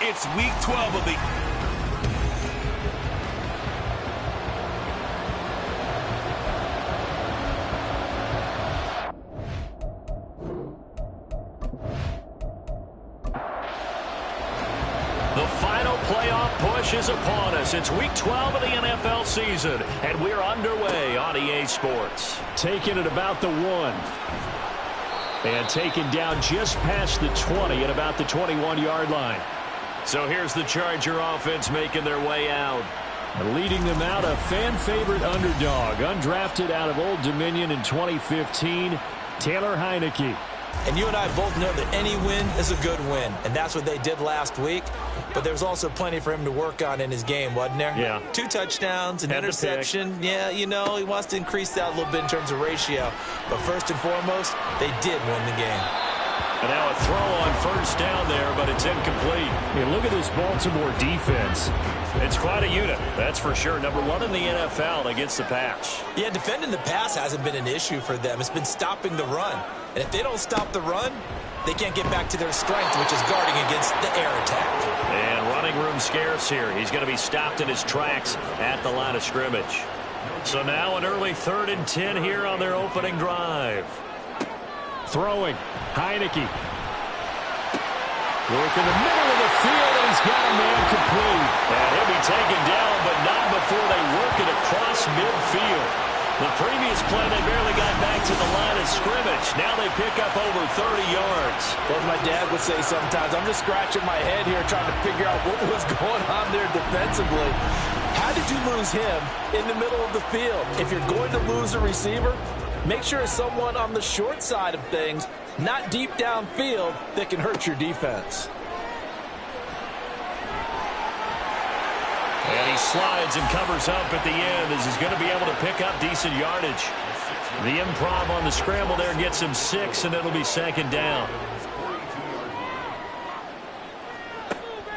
It's week 12 of the... The final playoff push is upon us. It's week 12 of the NFL season, and we're underway on EA Sports. Taking it about the 1. And taken down just past the 20 at about the 21-yard line. So here's the Charger offense making their way out. And leading them out, a fan-favorite underdog, undrafted out of Old Dominion in 2015, Taylor Heineke. And you and I both know that any win is a good win, and that's what they did last week. But there's also plenty for him to work on in his game, wasn't there? Yeah. 2 touchdowns, an interception. Yeah, you know, he wants to increase that a little bit in terms of ratio. But first and foremost, they did win the game. And now a throw on first down there, but it's incomplete. Hey, look at this Baltimore defense. It's quite a unit, that's for sure. Number 1 in the NFL against the pass. Yeah, defending the pass hasn't been an issue for them. It's been stopping the run. And if they don't stop the run, they can't get back to their strength, which is guarding against the air attack. And running room scarce here. He's going to be stopped in his tracks at the line of scrimmage. So now an early 3rd and 10 here on their opening drive. Throwing. Heineke. Work in the middle of the field, and he's got a man complete. And he'll be taken down, but not before they work it across midfield. The previous play, they barely got back to the line of scrimmage. Now they pick up over 30 yards. Well, as my dad would say sometimes, I'm just scratching my head here trying to figure out what was going on there defensively. How did you lose him in the middle of the field? If you're going to lose a receiver, make sure it's someone on the short side of things, not deep downfield, that can hurt your defense. And he slides and covers up at the end as he's going to be able to pick up decent yardage. The improv on the scramble there gets him 6, and it'll be 2nd down.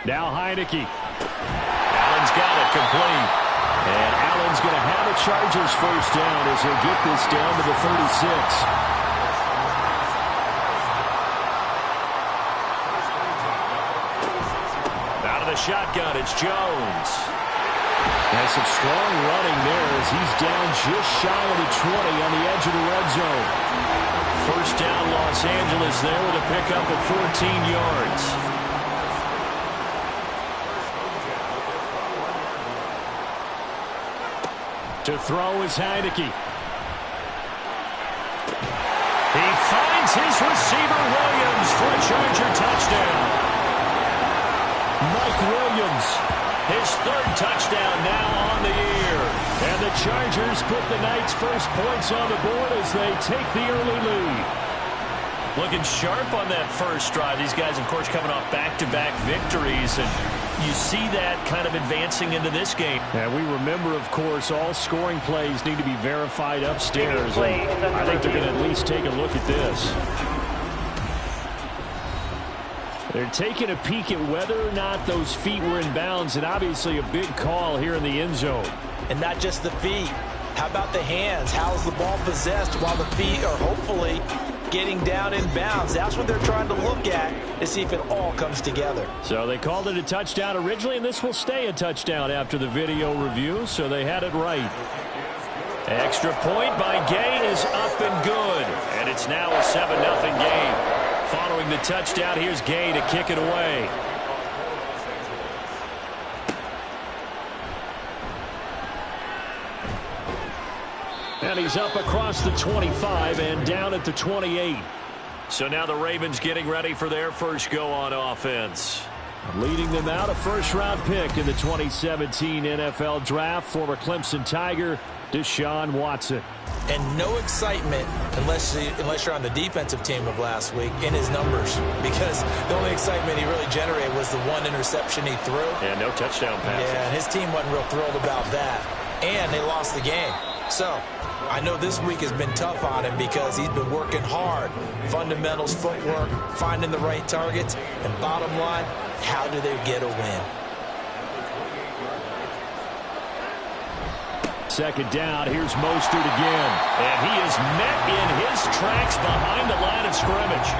Now Heineke. Allen's got it complete. And Allen's going to have a Chargers first down as he'll get this down to the 36. Shotgun, it's Jones. Has some strong running there as he's down just shy of the 20 on the edge of the red zone. First down, Los Angeles there with a pickup of 14 yards. To throw is Heineke. He finds his receiver, Williams, for a Charger touchdown. Mike Williams, his 3rd touchdown now on the year. And the Chargers put the night's first points on the board as they take the early lead. Looking sharp on that first drive. These guys, of course, coming off back-to-back victories, and you see that kind of advancing into this game. And we remember, of course, all scoring plays need to be verified upstairs. I think they're going to at least take a look at this. They're taking a peek at whether or not those feet were in bounds, and obviously a big call here in the end zone. And not just the feet. How about the hands? How's the ball possessed while the feet are hopefully getting down in bounds? That's what they're trying to look at to see if it all comes together. So they called it a touchdown originally, and this will stay a touchdown after the video review, so they had it right. Extra point by Gay is up and good, and it's now a 7-0 game. Following the touchdown, here's Gay to kick it away. And he's up across the 25 and down at the 28. So now the Ravens getting ready for their first go on offense. Leading them out, a first-round pick in the 2017 NFL Draft, former Clemson Tiger, Deshaun Watson. And no excitement unless you're on the defensive team of last week in his numbers, because the only excitement he really generated was the 1 interception he threw. Yeah, no touchdown passes. Yeah, and his team wasn't real thrilled about that. And they lost the game. So I know this week has been tough on him because he's been working hard. Fundamentals, footwork, finding the right targets, and bottom line, how do they get a win? Second down, here's Mostert again. And he is met in his tracks behind the line of scrimmage.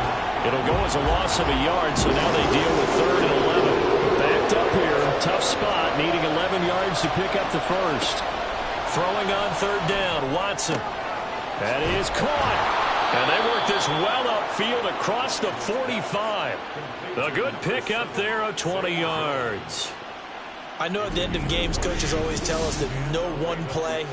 It'll go as a loss of a yard, so now they deal with 3rd and 11. Tough spot, needing 11 yards to pick up the first. Throwing on third down, Watson. That is caught. And they work this well upfield across the 45. A good pick up there of 20 yards. I know at the end of games, coaches always tell us that no one play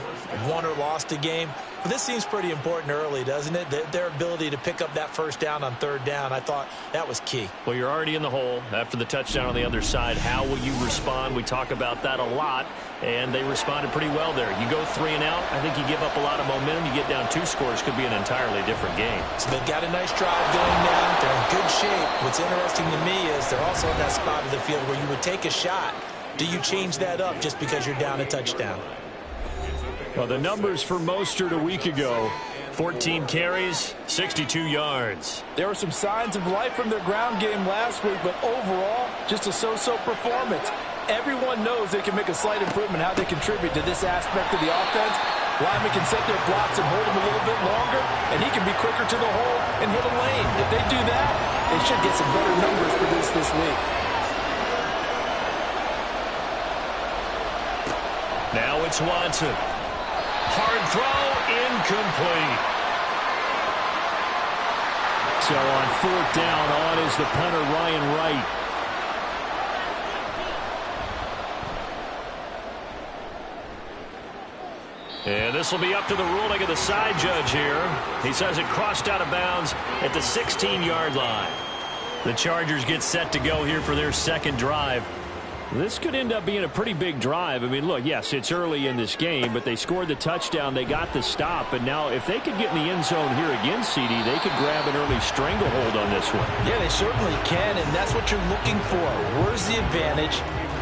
won or lost a game. But this seems pretty important early, doesn't it? Their ability to pick up that first down on third down, I thought that was key. Well, you're already in the hole after the touchdown on the other side. How will you respond? We talk about that a lot, and they responded pretty well there. You go 3 and out, I think you give up a lot of momentum. You get down 2 scores, could be an entirely different game. So they've got a nice drive going now. They're in good shape. What's interesting to me is they're also in that spot of the field where you would take a shot. Do you change that up just because you're down a touchdown? Well, the numbers for Mostert a week ago. 14 carries, 62 yards. There were some signs of life from their ground game last week, but overall, just a so-so performance. Everyone knows they can make a slight improvement how they contribute to this aspect of the offense. Linemen can set their blocks and hold them a little bit longer, and he can be quicker to the hole and hit a lane. If they do that, they should get some better numbers for this week. Now it's Watson. Hard throw, incomplete. So on 4th down, on is the punter, Ryan Wright. And this will be up to the ruling of the side judge here. He says it crossed out of bounds at the 16-yard line. The Chargers get set to go here for their second drive. This could end up being a pretty big drive. I mean, look, yes, it's early in this game, but they scored the touchdown. They got the stop. And now if they could get in the end zone here again, CD, they could grab an early stranglehold on this one. Yeah, they certainly can, and that's what you're looking for. Where's the advantage?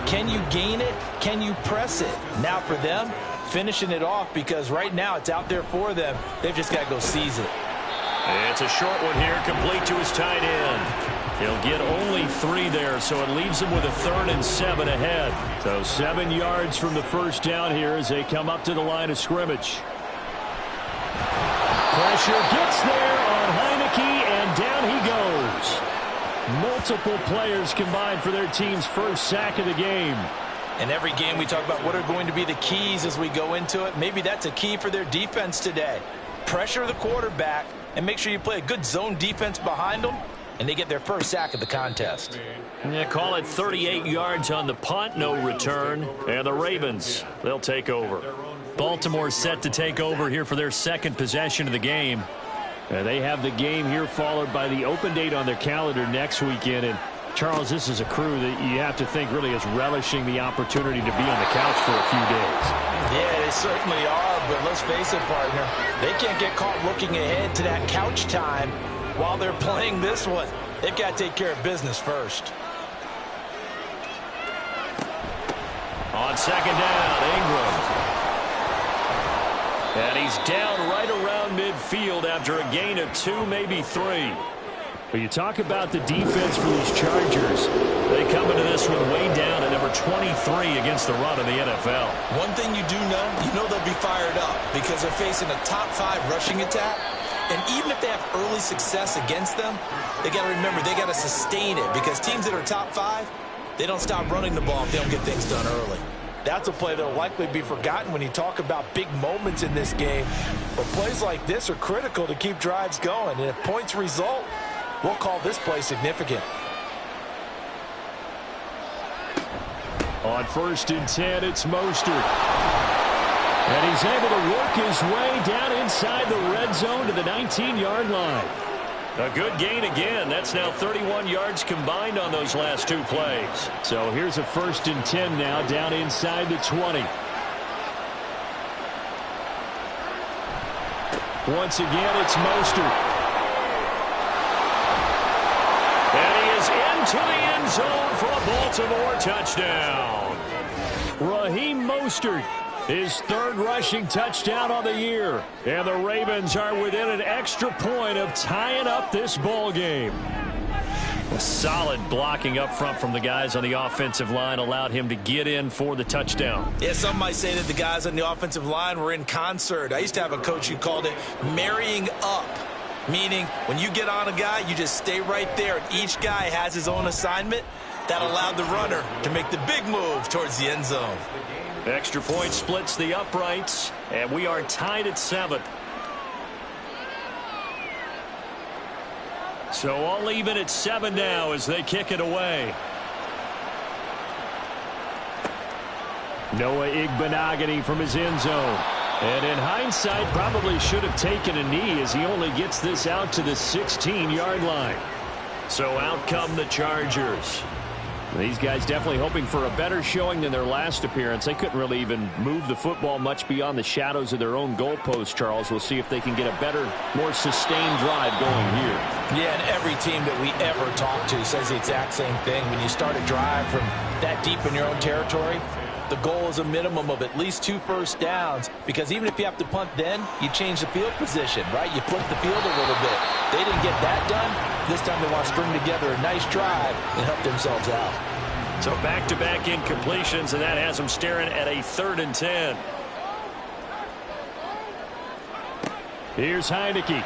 Can you gain it? Can you press it? Now for them, finishing it off, because right now it's out there for them. They've just got to go seize it. It's a short one here, complete to his tight end. He'll get only 3 there, so it leaves him with a 3rd and 7 ahead. So 7 yards from the first down here as they come up to the line of scrimmage. Pressure gets there on Heineke, and down he goes. Multiple players combined for their team's first sack of the game. In every game we talk about what are going to be the keys as we go into it. Maybe that's a key for their defense today. Pressure the quarterback and make sure you play a good zone defense behind them, and they get their first sack of the contest. Yeah, call it 38 yards on the punt, no return. And the Ravens, they'll take over. Baltimore set to take over here for their second possession of the game. They have the game here followed by the open date on their calendar next weekend. And Charles, this is a crew that you have to think really is relishing the opportunity to be on the couch for a few days. Yeah, they certainly are, but let's face it, partner. They can't get caught looking ahead to that couch time while they're playing this one. They've got to take care of business first. On second down, Ingram. And he's down right around midfield after a gain of 2, maybe 3. But you talk about the defense for these Chargers. They come into this one way down at number 23 against the run in the NFL. One thing you do know, they'll be fired up because they're facing a top 5 rushing attack. And even if they have early success against them, they got to remember they got to sustain it, because teams that are top 5, they don't stop running the ball if they don't get things done early. That's a play that will likely be forgotten when you talk about big moments in this game. But plays like this are critical to keep drives going. And if points result, we'll call this play significant. On 1st and 10, it's Mostert. And he's able to work his way down inside the red zone to the 19-yard line. A good gain again. That's now 31 yards combined on those last 2 plays. So here's a 1st and 10 now down inside the 20. Once again, it's Mostert. And he is into the end zone for a Baltimore touchdown. Raheem Mostert, his 3rd rushing touchdown on the year. And the Ravens are within an extra point of tying up this ball game. A solid blocking up front from the guys on the offensive line allowed him to get in for the touchdown. Yeah, some might say that the guys on the offensive line were in concert. I used to have a coach who called it marrying up, meaning when you get on a guy, you just stay right there, and each guy has his own assignment. That allowed the runner to make the big move towards the end zone. Extra point splits the uprights, and we are tied at 7. So all even at 7 now as they kick it away. Noah Igbenogany from his end zone. And in hindsight, probably should have taken a knee as he only gets this out to the 16-yard line. So out come the Chargers. These guys definitely hoping for a better showing than their last appearance. They couldn't really even move the football much beyond the shadows of their own goalpost, Charles. We'll see if they can get a better, more sustained drive going here. Yeah, and every team that we ever talk to says the exact same thing. When you start a drive from that deep in your own territory, the goal is a minimum of at least 2 first downs, because even if you have to punt then, you change the field position, right? You flip the field a little bit. They didn't get that done. This time they want to string together a nice drive and help themselves out. So back-to-back incompletions, and that has them staring at a 3rd and 10. Here's Heineke.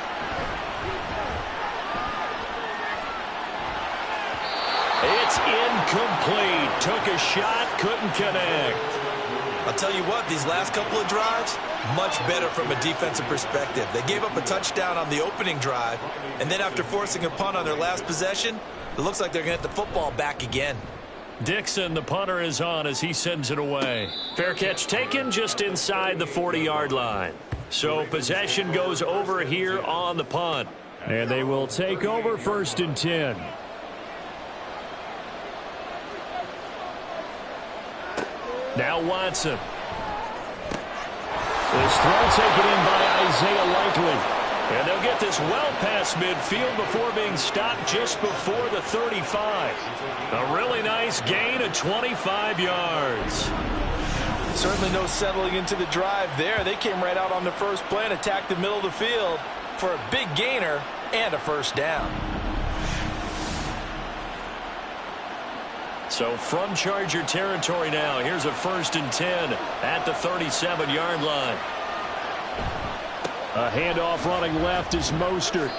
It's incomplete. Took a shot, couldn't connect. I'll tell you what, these last couple of drives, much better from a defensive perspective. They gave up a touchdown on the opening drive, and then after forcing a punt on their last possession, it looks like they're going to get the football back again. Dixon, the punter, is on as he sends it away. Fair catch taken just inside the 40-yard line. So possession goes over here on the punt. And they will take over 1st and 10. Now Watson. This throw taken in by Isaiah Likely. And they'll get this well past midfield before being stopped just before the 35. A really nice gain of 25 yards. Certainly no settling into the drive there. They came right out on the first play and attacked the middle of the field for a big gainer and a first down. So from Charger territory now, here's a 1st and 10 at the 37-yard line. A handoff running left is Mostert.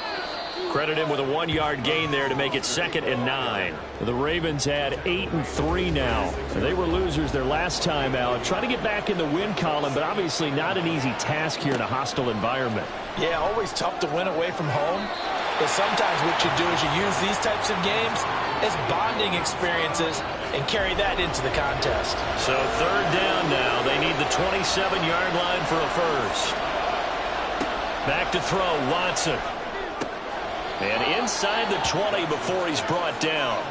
Credit him with a 1-yard gain there to make it 2nd and 9. The Ravens had 8 and 3 now. They were losers their last time out. Trying to get back in the win column, but obviously not an easy task here in a hostile environment. Yeah, always tough to win away from home. But sometimes what you do is you use these types of games as bonding experiences and carry that into the contest. So 3rd down now. They need the 27-yard line for a first. Back to throw, Watson. And inside the 20 before he's brought down.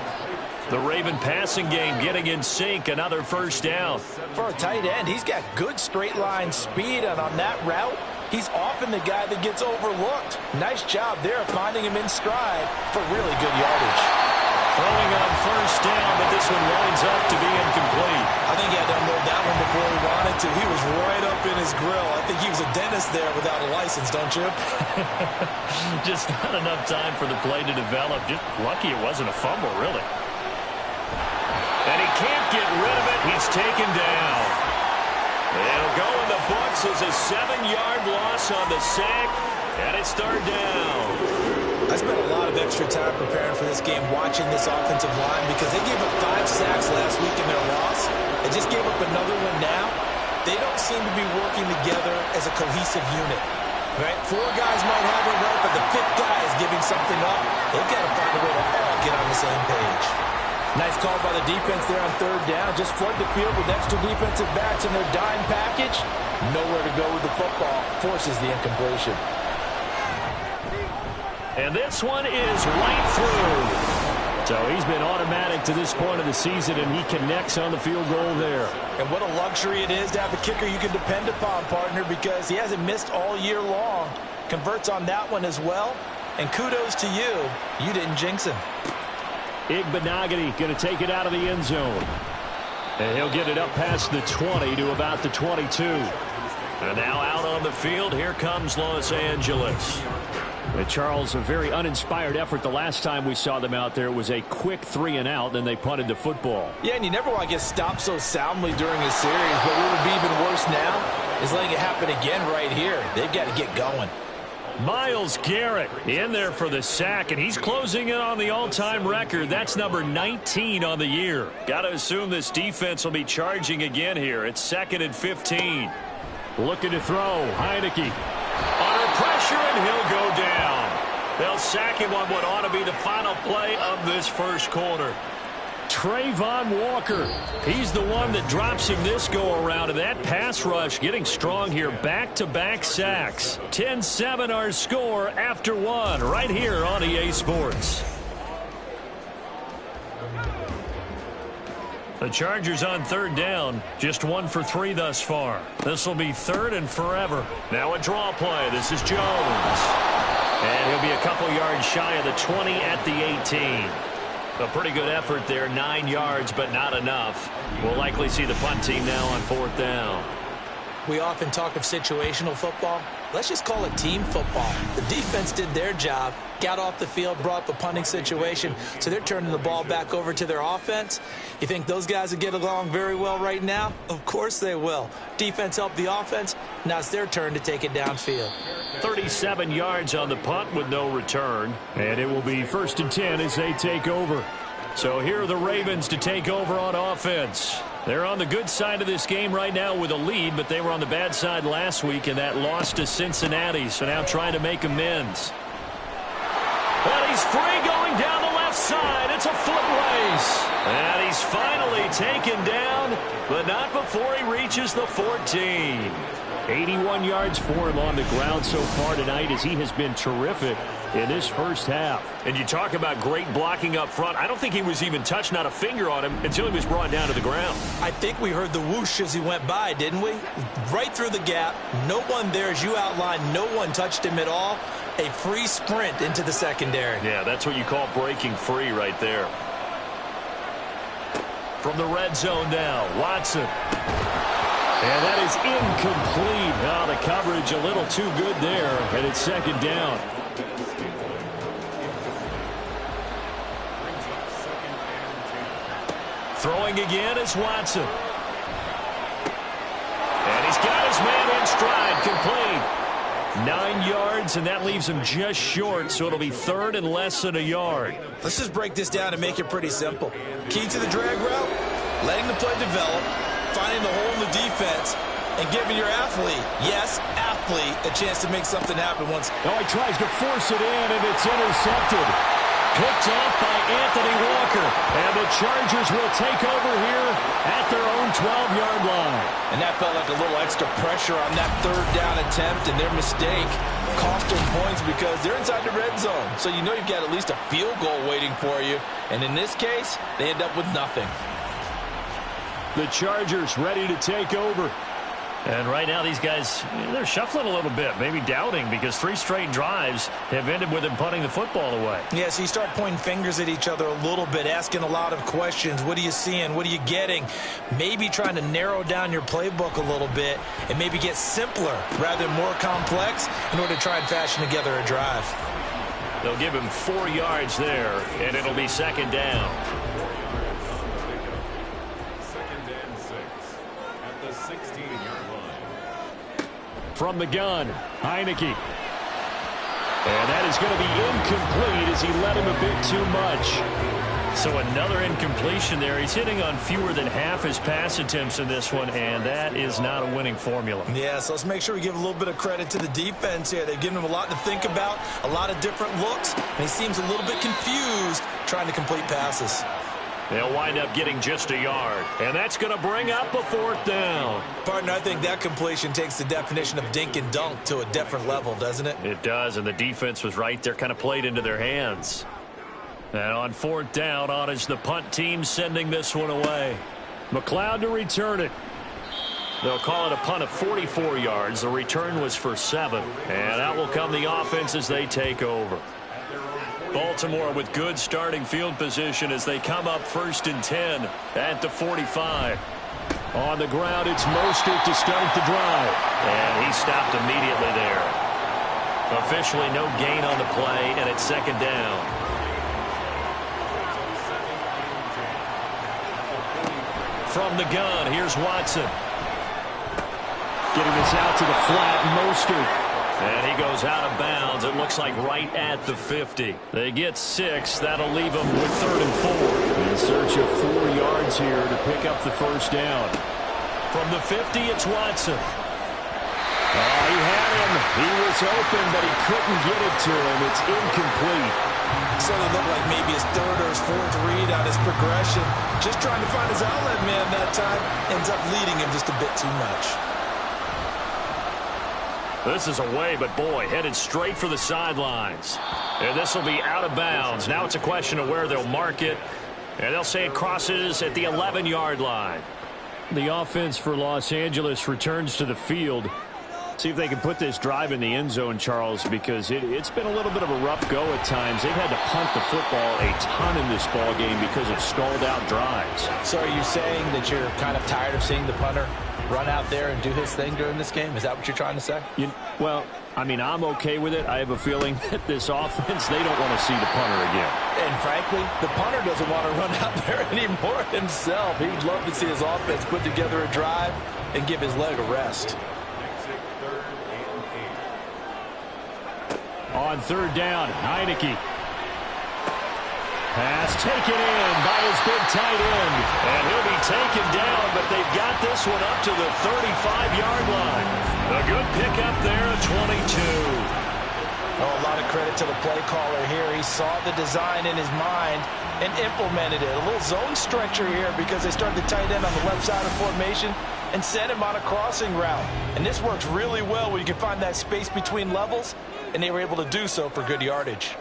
The Raven passing game getting in sync, another first down. For a tight end, he's got good straight line speed, and on that route, he's often the guy that gets overlooked. Nice job there finding him in stride for really good yardage. Throwing on first down, but this one winds up to be incomplete. I think he had to unload that one before he wanted to. He was right up in his grill. I think he was a dentist there without a license, don't you? Just not enough time for the play to develop. Just lucky it wasn't a fumble, really. And he can't get rid of it. He's taken down. It'll go in the books as a 7-yard loss on the sack, and it's 3rd down. I spent a lot of extra time preparing for this game watching this offensive line because they gave up 5 sacks last week in their loss. They just gave up another one now. They don't seem to be working together as a cohesive unit. Right? 4 guys might have it right, but the 5th guy is giving something up. They've got to find a way to all get on the same page. Nice call by the defense there on 3rd down. Just flood the field with extra defensive backs in their dime package. Nowhere to go with the football. Forces the incompletion. And this one is right through. So he's been automatic to this point of the season, and he connects on the field goal there. And what a luxury it is to have a kicker you can depend upon, partner, because he hasn't missed all year long. Converts on that one as well. And kudos to you. You didn't jinx him. Igbenogany going to take it out of the end zone. And he'll get it up past the 20 to about the 22. And now out on the field, here comes Los Angeles. And Charles, a very uninspired effort the last time we saw them out there. It was a quick 3-and-out, then they punted the football. Yeah, and you never want to get stopped so soundly during a series, but what would be even worse now is letting it happen again right here. They've got to get going. Myles Garrett in there for the sack, and he's closing in on the all-time record. That's number 19 on the year. Got to assume this defense will be charging again here. It's 2nd and 15. Looking to throw. Heineke. Under pressure, and he'll go down. They'll sack him on what ought to be the final play of this first quarter. Trayvon Walker, he's the one that drops him this go-around, and that pass rush getting strong here. Back-to-back sacks. 10-7 our score after one right here on EA Sports. The Chargers on 3rd down, just 1 for 3 thus far. This will be 3rd and forever. Now a draw play. This is Jones. And he'll be a couple yards shy of the 20 at the 18. A pretty good effort there, 9 yards, but not enough. We'll likely see the punt team now on 4th down. We often talk of situational football. Let's just call it team football. The defense did their job, got off the field, brought up a punting situation, so they're turning the ball back over to their offense. You think those guys will get along very well right now? Of course they will. Defense helped the offense. Now it's their turn to take it downfield. 37 yards on the punt with no return. And it will be 1st and 10 as they take over. So here are the Ravens to take over on offense. They're on the good side of this game right now with a lead, but they were on the bad side last week in that loss to Cincinnati, so now trying to make amends. And he's free going down the left side. It's a foot race. And he's finally taken down, but not before he reaches the 14. 81 yards for him on the ground so far tonight as he has been terrific in this first half. And you talk about great blocking up front. I don't think he was even touched, not a finger on him, until he was brought down to the ground. I think we heard the whoosh as he went by, didn't we? Right through the gap. No one there, as you outlined. No one touched him at all. A free sprint into the secondary. Yeah, that's what you call breaking free right there. From the red zone now, Watson. And that is incomplete. Now the coverage a little too good there, and it's 2nd down. Throwing again is Watson. And he's got his man in stride, complete. 9 yards, and that leaves him just short, so it'll be 3rd and less than a yard. Let's just break this down and make it pretty simple. Key to the drag route, letting the play develop, finding the hole in the defense, and giving your athlete, yes, athlete, a chance to make something happen once. Oh, he tries to force it in, and it's intercepted. Picked off by Anthony Walker. And the Chargers will take over here at their own 12-yard line. And that felt like a little extra pressure on that 3rd down attempt, and their mistake cost them points because they're inside the red zone. So you know you've got at least a field goal waiting for you. And in this case, they end up with nothing. The Chargers ready to take over. And right now these guys, they're shuffling a little bit, maybe doubting, because 3 straight drives have ended with them punting the football away. Yeah, so you start pointing fingers at each other a little bit, asking a lot of questions. What are you seeing? What are you getting? Maybe trying to narrow down your playbook a little bit and maybe get simpler rather than more complex in order to try and fashion together a drive. They'll give him 4 yards there, and it'll be 2nd down. From the gun, Heineke. And that is going to be incomplete as he led him a bit too much. So another incompletion there. He's hitting on fewer than half his pass attempts in this one, and that is not a winning formula. Yeah, so let's make sure we give a little bit of credit to the defense here. They've given him a lot to think about, a lot of different looks, and he seems a little bit confused trying to complete passes. They'll wind up getting just a yard, and that's going to bring up a 4th down. Partner, I think that completion takes the definition of dink and dunk to a different level, doesn't it? It does, and the defense was right there, kind of played into their hands. And on 4th down, on is the punt team sending this one away. McLeod to return it. They'll call it a punt of 44 yards. The return was for 7, and out will come the offense as they take over. Baltimore with good starting field position as they come up 1st and 10 at the 45. On the ground, it's Mostert to start the drive. And he stopped immediately there. Officially no gain on the play, and it's 2nd down. From the gun, here's Watson. Getting this out to the flat, Mostert. And he goes out of bounds. It looks like right at the 50. They get 6. That'll leave them with 3rd and 4. In search of 4 yards here to pick up the first down. From the 50, it's Watson. Oh, he had him. He was open, but he couldn't get it to him. It's incomplete. So it looked like maybe his 3rd or his 4th read on his progression. Just trying to find his outlet man that time. Ends up leading him just a bit too much. This is away, but boy, headed straight for the sidelines. And this will be out of bounds. Now it's a question of where they'll mark it. And they'll say it crosses at the 11-yard line. The offense for Los Angeles returns to the field. See if they can put this drive in the end zone, Charles, because it's been a little bit of a rough go at times. They've had to punt the football a ton in this ball game because of stalled-out drives. So are you saying that you're kind of tired of seeing the punter run out there and do his thing during this game? Is that what you're trying to say? Well, I mean, I'm okay with it. I have a feeling that this offense, they don't want to see the punter again. And frankly, the punter doesn't want to run out there anymore himself. He would love to see his offense put together a drive and give his leg a rest. On 3rd down, Heineke. Pass taken in by his big tight end. And he'll be taken down, but they've got this one up to the 35-yard line. A good pickup there at 22. Oh, a lot of credit to the play caller here. He saw the design in his mind and implemented it. A little zone stretcher here because they started the tight end on the left side of formation and sent him on a crossing route. And this works really well when you can find that space between levels, and they were able to do so for good yardage.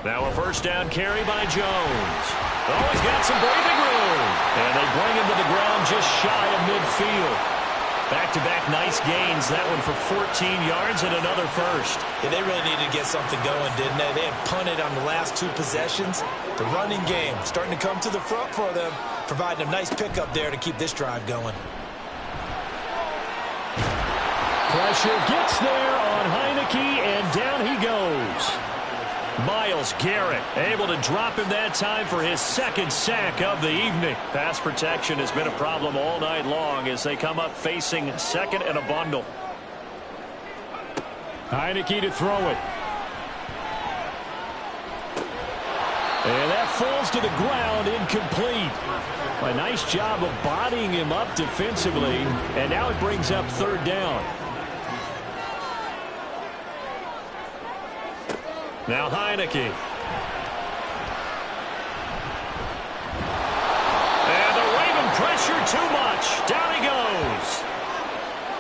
Now a first down carry by Jones. Oh, he's got some breathing room. And they bring him to the ground just shy of midfield. Back-to-back nice gains. That one for 14 yards and another first. Yeah, they really needed to get something going, didn't they? They had punted on the last 2 possessions. The running game starting to come to the front for them, providing a nice pickup there to keep this drive going. Pressure gets there on Heineke, and down he goes. Myles Garrett able to drop him that time for his 2nd sack of the evening. Pass protection has been a problem all night long as they come up facing 2nd and a bundle. Heineke to throw it. And that falls to the ground, incomplete. A nice job of bodying him up defensively, and now it brings up 3rd down. Now Heineke. And the Raven pressure too much. Down he goes.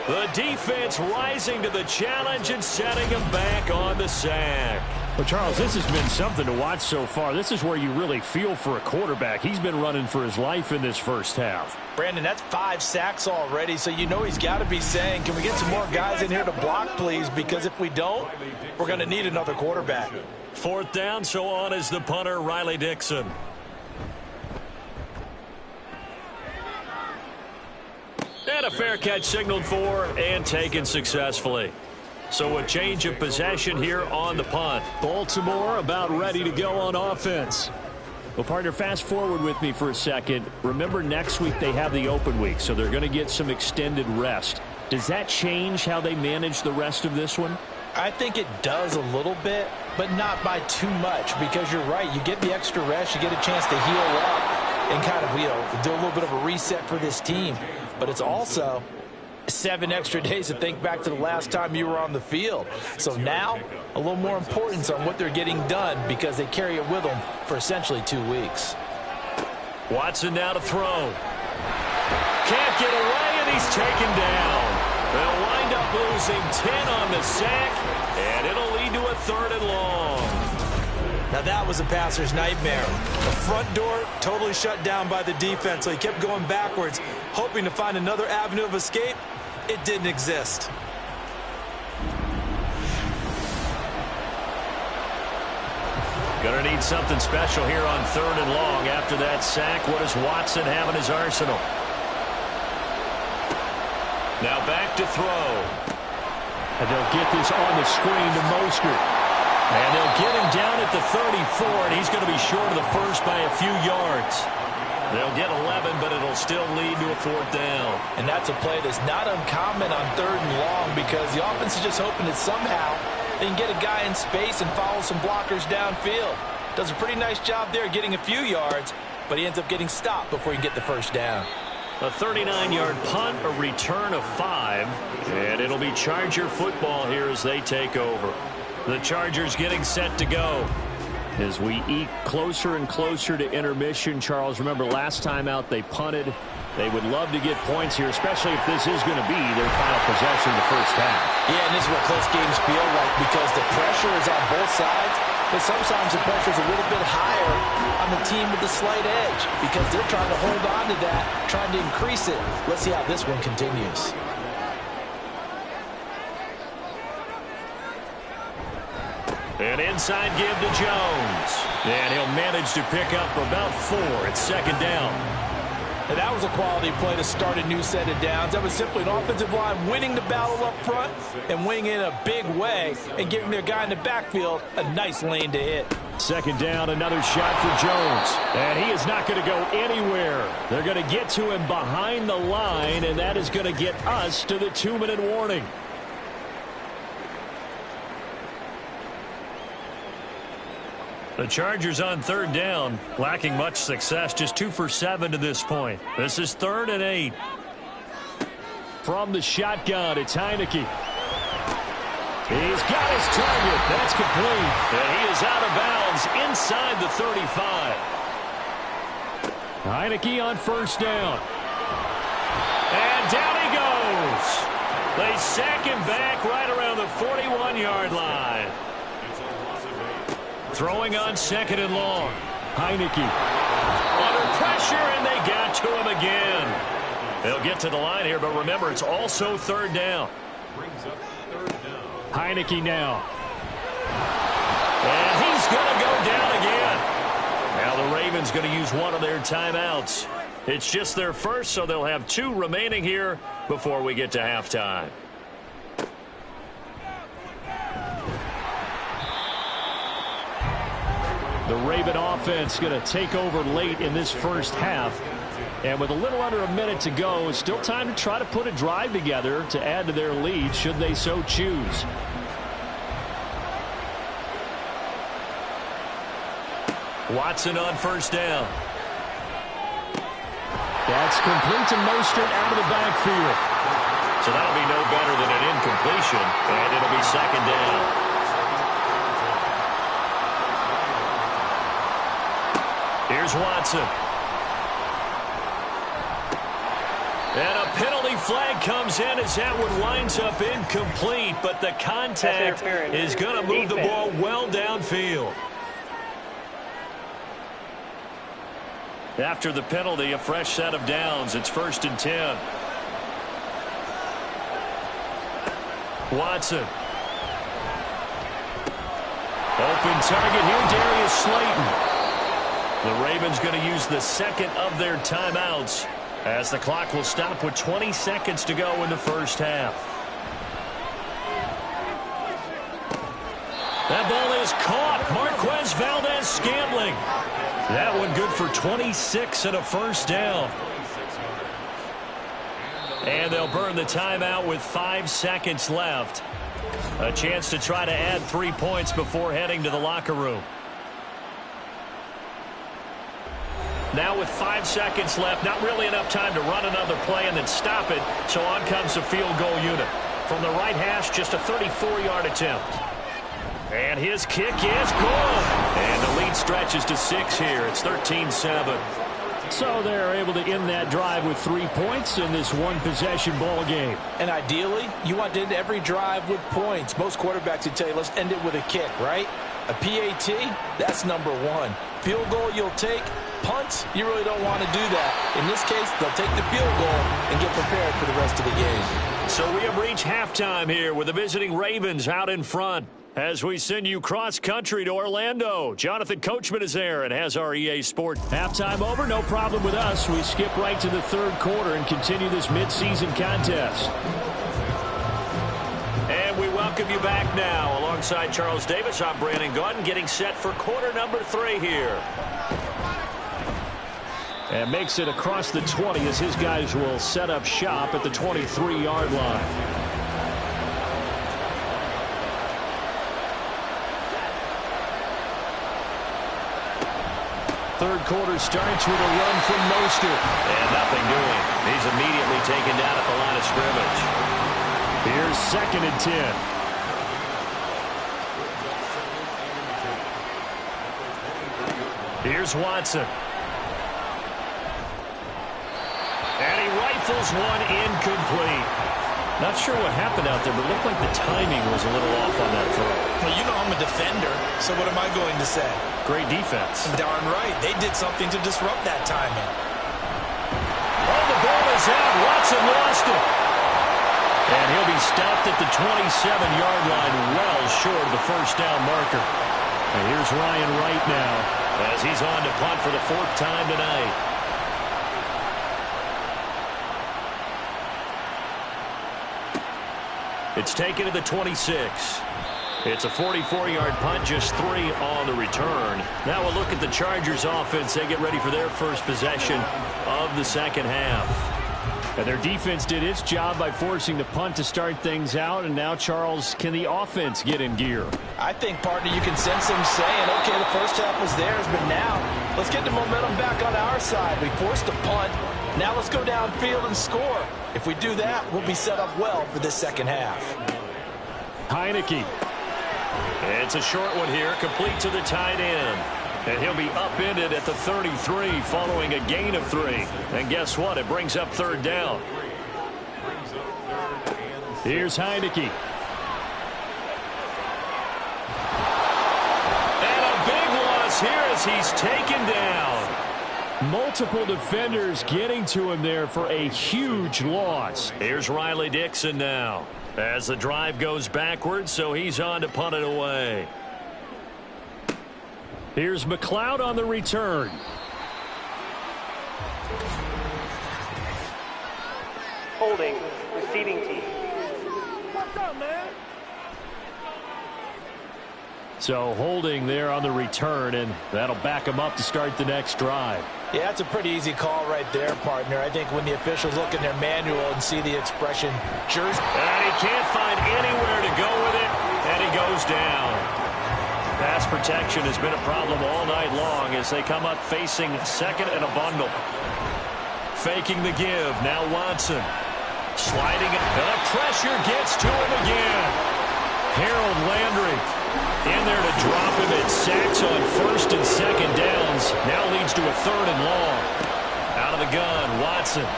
The defense rising to the challenge and setting him back on the sack. Well, Charles, this has been something to watch so far. This is where you really feel for a quarterback. He's been running for his life in this first half. Brandon, that's 5 sacks already, so you know he's got to be saying, can we get some more guys in here to block, please? Because if we don't, we're going to need another quarterback. 4th down, so on is the punter, Riley Dixon. And a fair catch signaled for and taken successfully. So a change of possession here on the punt. Baltimore about ready to go on offense. Well, partner, fast forward with me for a second. Remember, next week they have the open week, so they're going to get some extended rest. Does that change how they manage the rest of this one? I think it does a little bit, but not by too much, because you're right. You get the extra rest, you get a chance to heal up and kind of, do a little bit of a reset for this team. But it's also 7 extra days to think back to the last time you were on the field. So now, a little more importance on what they're getting done because they carry it with them for essentially 2 weeks. Watson now to throw. Can't get away, and he's taken down. They'll wind up losing 10 on the sack, and it'll lead to a 3rd and long. Now that was a passer's nightmare. The front door totally shut down by the defense, so he kept going backwards, hoping to find another avenue of escape. It didn't exist. Gonna need something special here on 3rd and long. After that sack, what does Watson have in his arsenal? Now back to throw. And they'll get this on the screen to Mostert. And they'll get him down at the 34, and he's going to be short of the first by a few yards. They'll get 11, but it'll still lead to a 4th down. And that's a play that's not uncommon on 3rd and long because the offense is just hoping that somehow they can get a guy in space and follow some blockers downfield. Does a pretty nice job there getting a few yards, but he ends up getting stopped before he can get the 1st down. A 39-yard punt, a return of 5, and it'll be Charger football here as they take over. The Chargers getting set to go. As we eke closer and closer to intermission, Charles, remember last time out they punted. They would love to get points here, especially if this is going to be their final possession of the first half. Yeah, and this is what close games feel like because the pressure is on both sides, but sometimes the pressure is a little bit higher on the team with the slight edge because they're trying to hold on to that, trying to increase it. Let's see how this one continues. An inside give to Jones. And he'll manage to pick up about 4. It's 2nd down. And that was a quality play to start a new set of downs. That was simply an offensive line winning the battle up front and winning it in a big way and giving their guy in the backfield a nice lane to hit. 2nd down, another shot for Jones. And he is not going to go anywhere. They're going to get to him behind the line, and that is going to get us to the 2-minute warning. The Chargers on 3rd down, lacking much success, just 2 for 7 to this point. This is 3rd and 8. From the shotgun, it's Heineke. He's got his target. That's complete. And he is out of bounds inside the 35. Heineke on 1st down. And down he goes. They sack him back right around the 41-yard line. Throwing on 2nd and long. Heineke. Under pressure, and they got to him again. They'll get to the line here, but remember, it's also 3rd down. Heineke now. And he's going to go down again. Now the Ravens going to use one of their timeouts. It's just their first, so they'll have 2 remaining here before we get to halftime. The Raven offense going to take over late in this first half. And with a little under a minute to go, it's still time to try to put a drive together to add to their lead should they so choose. Watson on 1st down. That's complete to Mostert out of the backfield. So that'll be no better than an incompletion, and it'll be 2nd down. Here's Watson. And a penalty flag comes in as that one winds up incomplete, but the contact is going to move the ball well downfield. After the penalty, a fresh set of downs. It's 1st and 10. Watson. Open target here, Darius Slayton. The Ravens going to use the 2nd of their timeouts as the clock will stop with 20 seconds to go in the first half. That ball is caught. Marquez Valdez-Scantling. That one good for 26 and a 1st down. And they'll burn the timeout with 5 seconds left. A chance to try to add 3 points before heading to the locker room. Now with 5 seconds left, not really enough time to run another play and then stop it, so on comes the field goal unit. From the right hash, just a 34-yard attempt. And his kick is good. And the lead stretches to 6 here. It's 13-7. So they're able to end that drive with 3 points in this one-possession ball game. And ideally, you want to end every drive with points. Most quarterbacks would tell you, let's end it with a kick, right? A PAT, that's number 1. Field goal you'll take. Punts, you really don't want to do that. In this case, they'll take the field goal and get prepared for the rest of the game. So we have reached halftime here with the visiting Ravens out in front. As we send you cross-country to Orlando, Jonathan Coachman is there and has our EA Sports. Halftime over, no problem with us. We skip right to the 3rd quarter and continue this midseason contest. And we welcome you back now. Alongside Charles Davis, I'm Brandon Gaudin, getting set for quarter number 3 here. And makes it across the 20 as his guys will set up shop at the 23-yard line. Third quarter starts with a run from Mostert. And nothing doing. He's immediately taken down at the line of scrimmage. Here's 2nd and 10. Here's Watson. And he rifles one incomplete. Not sure what happened out there, but it looked like the timing was a little off on that throw. Well, you know I'm a defender, so what am I going to say? Great defense. Darn right. They did something to disrupt that timing. Oh, the ball is out. Watson lost it. And he'll be stopped at the 27-yard line, well short of the first down marker. And here's Ryan Wright now, as he's on to punt for the 4th time tonight. It's taken to the 26. It's a 44-yard punt, just 3 on the return. Now we'll look at the Chargers offense. They get ready for their first possession of the second half. And their defense did its job by forcing the punt to start things out. And now, Charles, can the offense get in gear? I think, partner, you can sense them saying, okay, the first half was theirs, but now let's get the momentum back on our side. We forced a punt. Now let's go downfield and score. If we do that, we'll be set up well for this second half. Heineke. It's a short one here, complete to the tight end. And he'll be upended at the 33 following a gain of 3. And guess what? It brings up 3rd down. Here's Heineke. And a big loss here as he's taken down. Multiple defenders getting to him there for a huge loss. Here's Riley Dixon now as the drive goes backwards, so he's on to punt it away. Here's McLeod on the return. Holding, receiving team. What's up, man? So holding there on the return, and that'll back him up to start the next drive. Yeah, that's a pretty easy call right there, partner. I think when the officials look in their manual and see the expression, jersey. And he can't find anywhere to go with it, and he goes down. Pass protection has been a problem all night long as they come up facing 2nd and a bundle. Faking the give. Now Watson. Sliding it. The pressure gets to him again. Harold Landry in there to drop him. It sacks on 1st and 2nd downs. Now leads to a 3rd and long. Out of the gun, Watson.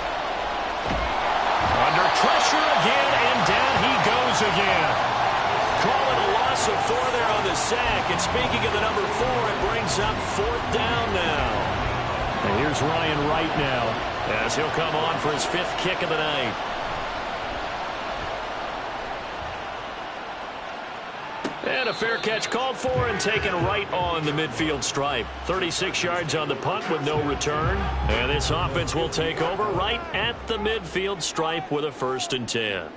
Under pressure again, and down he goes again. Call it a loss of 4 there on the sack. And speaking of the number 4, it brings up 4th down now. And here's Ryan Wright now, as he'll come on for his 5th kick of the night. And a fair catch called for and taken right on the midfield stripe. 36 yards on the punt with no return. And this offense will take over right at the midfield stripe with a 1st and 10.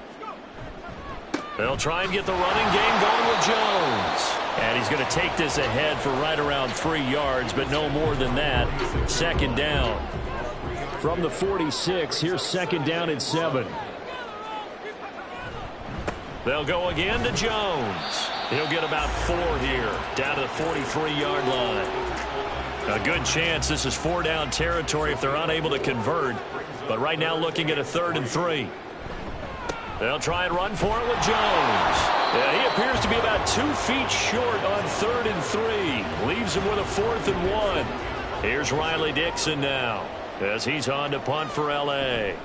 They'll try and get the running game going with Jones. And he's going to take this ahead for right around 3 yards, but no more than that. 2nd down. From the 46, here's 2nd down and 7. They'll go again to Jones. He'll get about 4 here, down to the 43-yard line. A good chance this is 4-down territory if they're unable to convert. But right now looking at a 3rd and 3. They'll try and run for it with Jones. Yeah, he appears to be about 2 feet short on 3rd and 3. Leaves him with a 4th and 1. Here's Riley Dixon now as he's on to punt for L.A.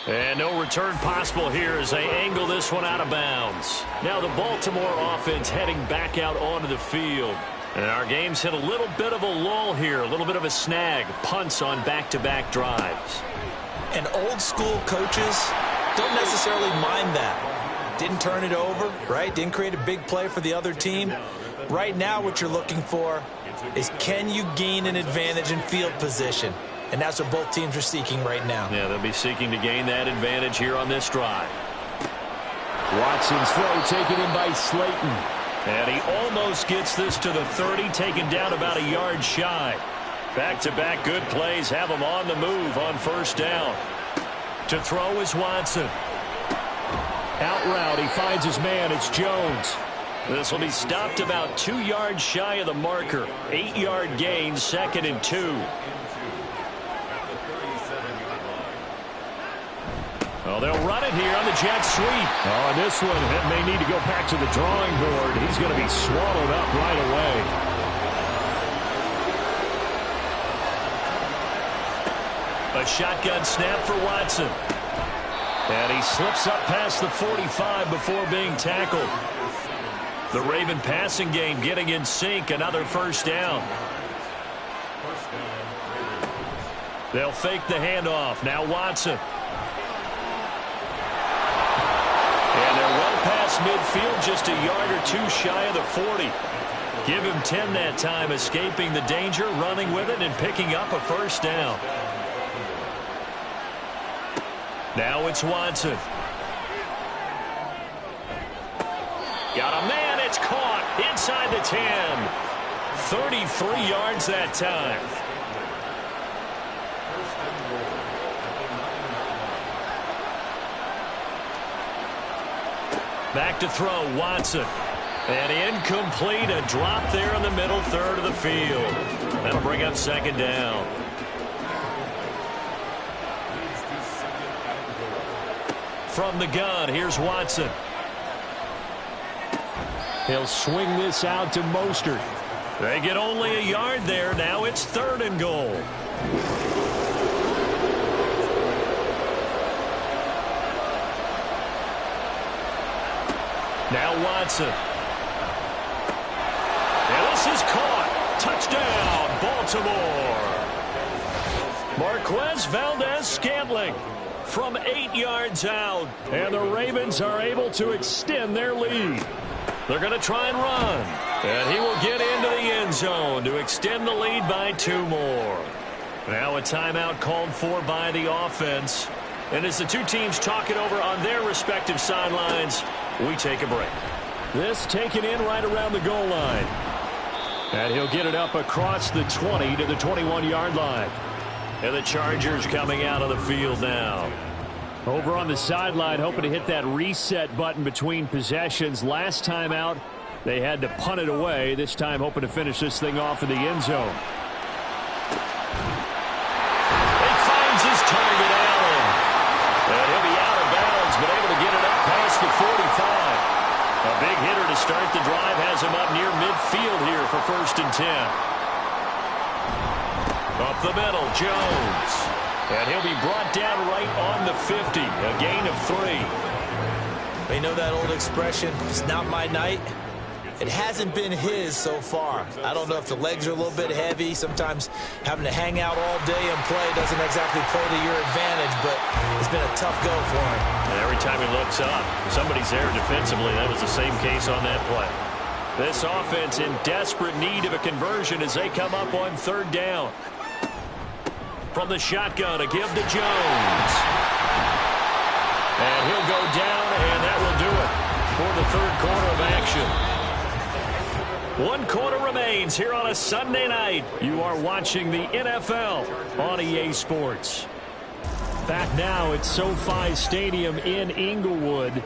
And no return possible here as they angle this one out of bounds. Now the Baltimore offense heading back out onto the field. And our game's hit a little bit of a lull here, a little bit of a snag. Punts on back-to-back drives. And old school coaches don't necessarily mind that. Didn't turn it over, right? Didn't create a big play for the other team. Right now what you're looking for is, can you gain an advantage in field position? And that's what both teams are seeking right now. Yeah, they'll be seeking to gain that advantage here on this drive. Watson's throw taken in by Slayton. And he almost gets this to the 30, taken down about a yard shy. Back-to-back good plays have him on the move on first down. To throw is Watson. Out route, he finds his man. It's Jones. This will be stopped about 2 yards shy of the marker. 8-yard gain, 2nd and 2. Well, they'll run it here on the jet sweep. Oh, this one, it may need to go back to the drawing board. He's going to be swallowed up right away. A shotgun snap for Watson. And he slips up past the 45 before being tackled. The Raven passing game getting in sync. Another first down. They'll fake the handoff. Now Watson. And they're well past midfield, just a yard or 2 shy of the 40. Give him 10 that time, escaping the danger, running with it, and picking up a first down. Now it's Watson. Got a man, it's caught inside the 10. 33 yards that time. Back to throw, Watson. And incomplete, a drop there in the middle third of the field. That'll bring up 2nd down. From the gun, here's Watson. He'll swing this out to Mostert. They get only a yard there. Now it's 3rd and goal. Now Watson. And this is caught. Touchdown, Baltimore. Marquez Valdez-Scantling from 8 yards out. And the Ravens are able to extend their lead. They're going to try and run. And he will get into the end zone to extend the lead by 2 more. Now a timeout called for by the offense. And as the two teams talk it over on their respective sidelines, we take a break. This taken in right around the goal line. And he'll get it up across the 20 to the 21-yard line. And the Chargers coming out of the field now. Over on the sideline, hoping to hit that reset button between possessions. Last time out, they had to punt it away. This time hoping to finish this thing off in the end zone. He finds his target, Allen. And he'll be out of bounds, but able to get it up past the 45. A big hitter to start the drive has him up near midfield here for 1st and 10. Up the middle, Jones. And he'll be brought down right on the 50. A gain of 3. They know that old expression, it's not my night. It hasn't been his so far. I don't know if the legs are a little bit heavy. Sometimes having to hang out all day and play doesn't exactly play to your advantage, but it's been a tough go for him. And every time he looks up, somebody's there defensively. That was the same case on that play. This offense in desperate need of a conversion as they come up on 3rd down. From the shotgun, a give to Jones. And he'll go down, and that will do it for the 3rd quarter of action. 1 quarter remains here on a Sunday night. You are watching the NFL on EA Sports. Back now at SoFi Stadium in Inglewood.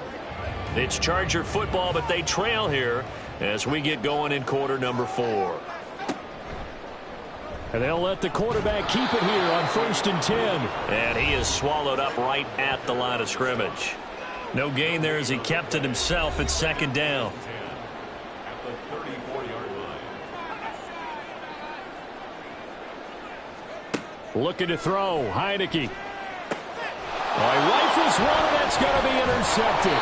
It's Charger football, but they trail here as we get going in quarter number 4. And they'll let the quarterback keep it here on 1st and 10. And he is swallowed up right at the line of scrimmage. No gain there as he kept it himself at 2nd down. Looking to throw, Heineke. He rifles one, and that's going to be intercepted.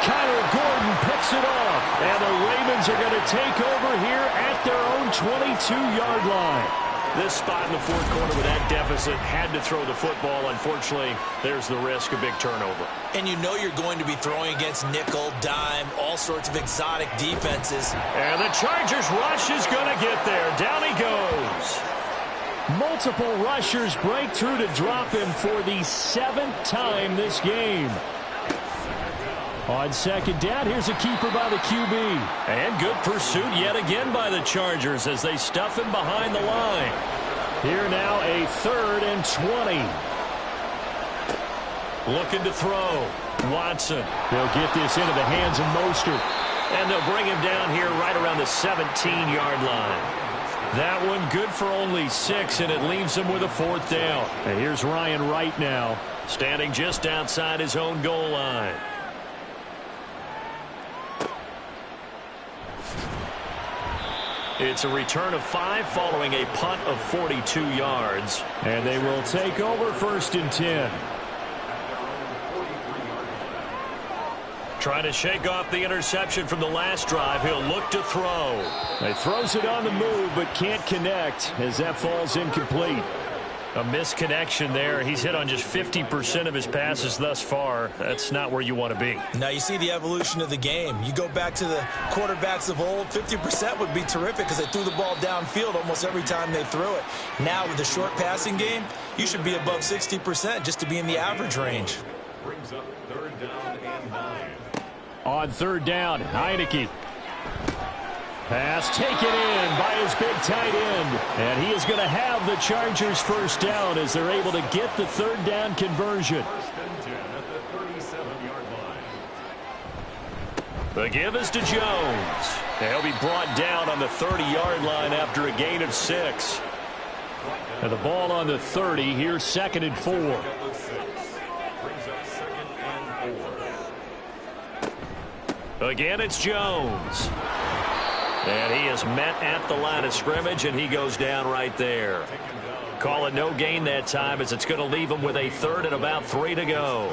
Kyler Gordon picks it off, and the Ravens are going to take over here at their own 22-yard line. This spot in the 4th quarter with that deficit had to throw the football. Unfortunately, there's the risk of big turnover. And you know you're going to be throwing against nickel, dime, all sorts of exotic defenses. And the Chargers rush is going to get there. Down he goes. Multiple rushers break through to drop him for the 7th time this game. On second down, here's a keeper by the QB. And good pursuit yet again by the Chargers as they stuff him behind the line. Here now a 3rd and 20. Looking to throw. Watson. They'll get this into the hands of Mostert. And they'll bring him down here right around the 17-yard line. That one good for only 6, and it leaves him with a 4th down. And here's Ryan Wright now, standing just outside his own goal line. It's a return of 5 following a punt of 42 yards. And they will take over 1st and 10. Trying to shake off the interception from the last drive. He'll look to throw. He throws it on the move, but can't connect as that falls incomplete. A misconnection there. He's hit on just 50% of his passes thus far. That's not where you want to be. Now you see the evolution of the game. You go back to the quarterbacks of old, 50% would be terrific because they threw the ball downfield almost every time they threw it. Now with the short passing game, you should be above 60% just to be in the average range. Brings up 3rd down and 9. On 3rd down, Heineke. Pass taken in by his big tight end. And he is going to have the Chargers 1st down as they're able to get the 3rd down conversion. 1st and 10 at the 37-yard line. The give is to Jones. He'll be brought down on the 30-yard line after a gain of 6. And the ball on the 30. Here's 2nd and 4. Brings up 2nd and 4. Again, it's Jones. And he is met at the line of scrimmage, and he goes down right there. Call it no gain that time as it's going to leave him with a 3rd and about 3 to go.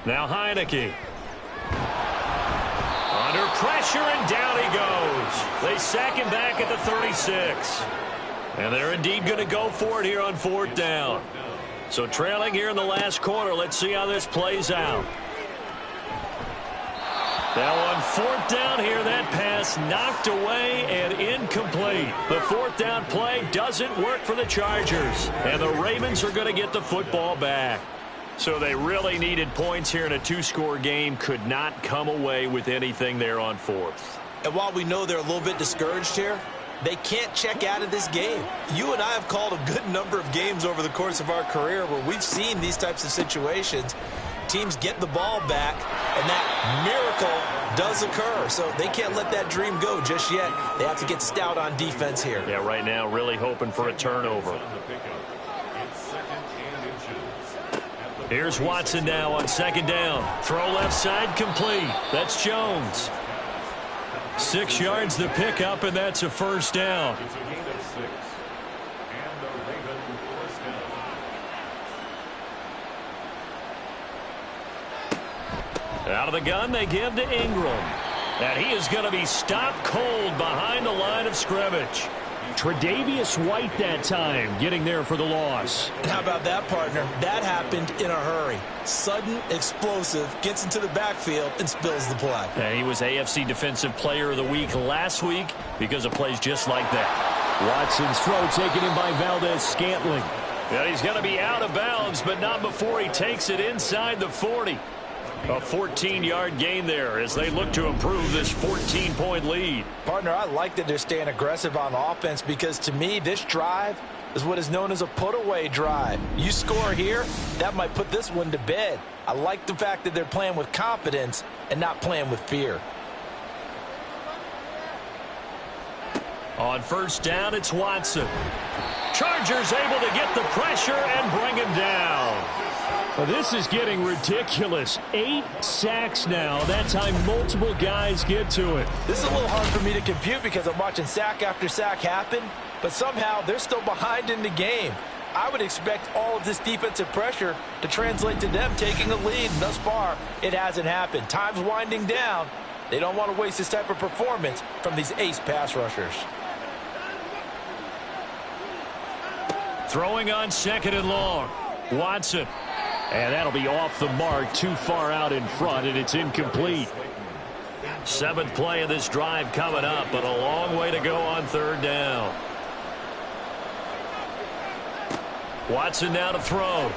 Now Heineke. Under pressure, and down he goes. They sack him back at the 36. And they're indeed going to go for it here on 4th down. So trailing here in the last quarter, let's see how this plays out. Now on 4th down here, that pass knocked away and incomplete. The 4th down play doesn't work for the Chargers. And the Ravens are going to get the football back. So they really needed points here in a 2-score game. Could not come away with anything there on 4th. And while we know they're a little bit discouraged here, they can't check out of this game. You and I have called a good number of games over the course of our career where we've seen these types of situations. Teams get the ball back, and that miracle does occur. So they can't let that dream go just yet. They have to get stout on defense here. Yeah, right now really hoping for a turnover. Here's Watson now on 2nd down. Throw left side complete. That's Jones. 6 yards the pickup, and that's a 1st down. It's a gain of 6. And the Ravens 1st down. Out of the gun, they give to Ingram. And he is going to be stopped cold behind the line of scrimmage. Tre'Davious White that time getting there for the loss. How about that, partner? That happened in a hurry. Sudden, explosive, gets into the backfield and spills the play. And he was AFC Defensive Player of the Week last week because of plays just like that. Watson's throw taken in by Valdez-Scantling. And he's going to be out of bounds, but not before he takes it inside the 40. A 14-yard gain there as they look to improve this 14-point lead. Partner, I like that they're staying aggressive on offense because to me, this drive is what is known as a put-away drive. You score here, that might put this one to bed. I like the fact that they're playing with confidence and not playing with fear. On 1st down, it's Watson. Chargers able to get the pressure and bring him down. Well, this is getting ridiculous. 8 sacks now. That time multiple guys get to it. This is a little hard for me to compute because I'm watching sack after sack happen, but somehow they're still behind in the game. I would expect all of this defensive pressure to translate to them taking a lead. Thus far, it hasn't happened. Time's winding down. They don't want to waste this type of performance from these ace pass rushers. Throwing on 2nd and long. Watson. And that'll be off the mark, too far out in front, and it's incomplete. 7th play of this drive coming up, but a long way to go on 3rd down. Watson now to throw.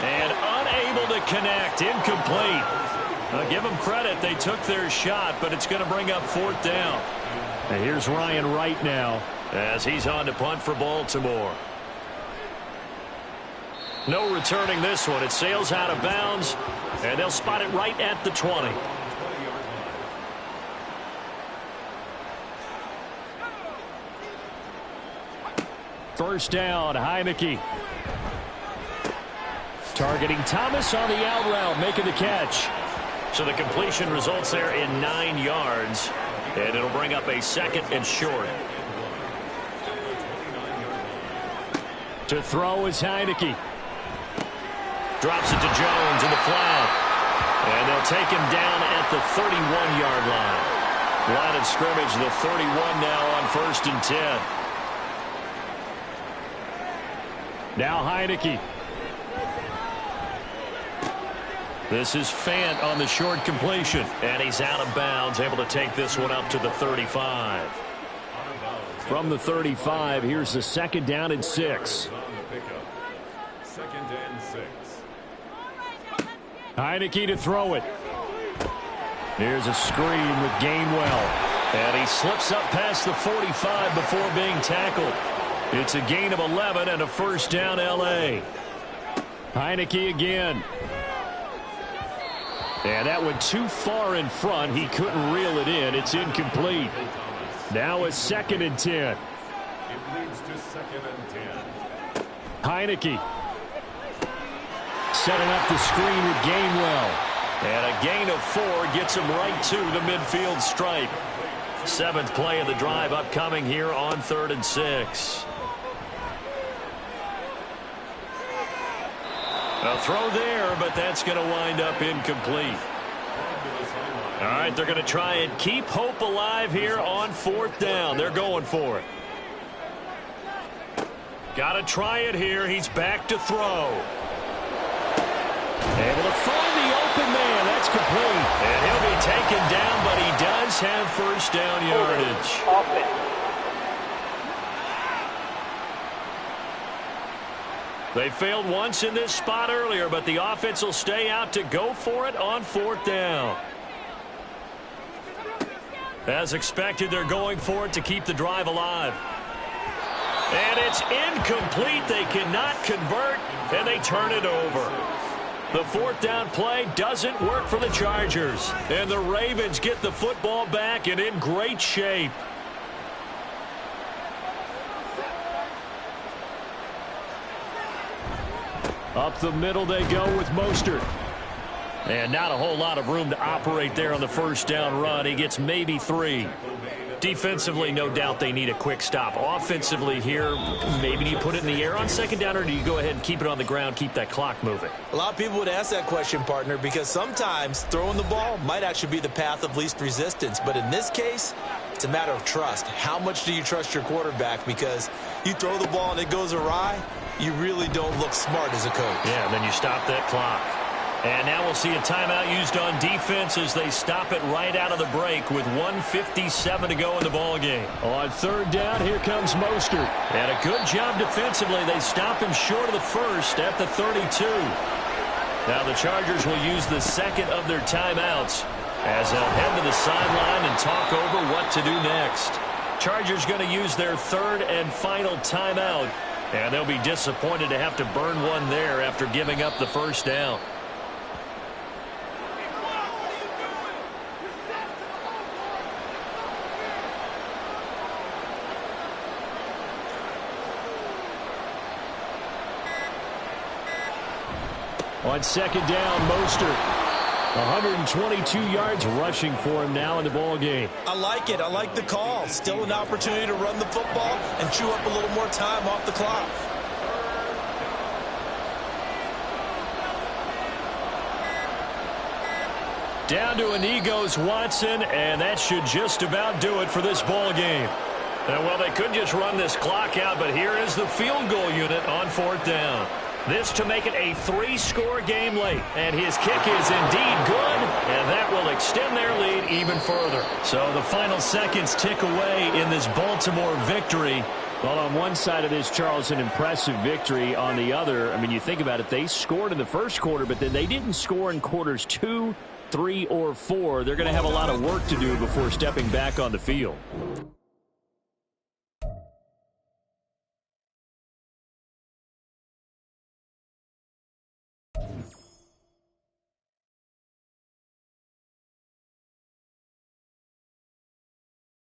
And unable to connect. Incomplete. Give them credit. They took their shot, but it's going to bring up 4th down. And here's Ryan Wright now as he's on to punt for Baltimore. No returning this one. It sails out of bounds, and they'll spot it right at the 20. First down, Heineke. Targeting Thomas on the out route, making the catch. So the completion results there in 9 yards, and it'll bring up a 2nd and short. To throw is Heineke. Drops it to Jones in the flat. And they'll take him down at the 31-yard line. Line of scrimmage, the 31 now on 1st and 10. Now Heineke. This is Fant on the short completion. And he's out of bounds, able to take this one up to the 35. From the 35, here's the 2nd down and 6. 2nd and 6. Heineke to throw it. Here's a screen with Gainwell. And he slips up past the 45 before being tackled. It's a gain of 11 and a 1st down L.A. Heineke again. And that went too far in front. He couldn't reel it in. It's incomplete. Now a 2nd and 10. It leads to 2nd and 10. Heineke. Setting up the screen with Gainwell. And a gain of 4 gets him right to the midfield stripe. 7th play of the drive upcoming here on 3rd and 6. A throw there, but that's going to wind up incomplete. All right, they're going to try and keep hope alive here on 4th down. They're going for it. Got to try it here. He's back to throw. Able to find the open man. That's complete. And he'll be taken down, but he does have 1st down yardage. Offense. They failed once in this spot earlier, but the offense will stay out to go for it on 4th down. As expected, they're going for it to keep the drive alive. And it's incomplete. They cannot convert, and they turn it over. The 4th down play doesn't work for the Chargers. And the Ravens get the football back and in great shape. Up the middle they go with Mostert. And not a whole lot of room to operate there on the 1st down run. He gets maybe 3. Defensively, no doubt they need a quick stop. Offensively here, maybe do you put it in the air on 2nd down, or do you go ahead and keep it on the ground, keep that clock moving? A lot of people would ask that question, partner, because sometimes throwing the ball might actually be the path of least resistance. But in this case, it's a matter of trust. How much do you trust your quarterback? Because you throw the ball and it goes awry, you really don't look smart as a coach. Yeah, and then you stop that clock. And now we'll see a timeout used on defense as they stop it right out of the break with 1:57 to go in the ballgame. On 3rd down, here comes Mostert. And a good job defensively. They stop him short of the 1st at the 32. Now the Chargers will use the 2nd of their timeouts as they'll head to the sideline and talk over what to do next. Chargers going to use their 3rd and final timeout. And they'll be disappointed to have to burn one there after giving up the 1st down. On 2nd down, Mostert. 122 yards rushing for him now in the ball game. I like it. I like the call. Still an opportunity to run the football and chew up a little more time off the clock. Down to Inigos Watson, and that should just about do it for this ball game. And well, they could just run this clock out, but here is the field goal unit on 4th down. This to make it a 3-score game late. And his kick is indeed good, and that will extend their lead even further. So the final seconds tick away in this Baltimore victory. Well, on one side of this, Charles, an impressive victory. On the other, I mean, you think about it, they scored in the first quarter, but then they didn't score in quarters 2, 3, or 4. They're going to have a lot of work to do before stepping back on the field.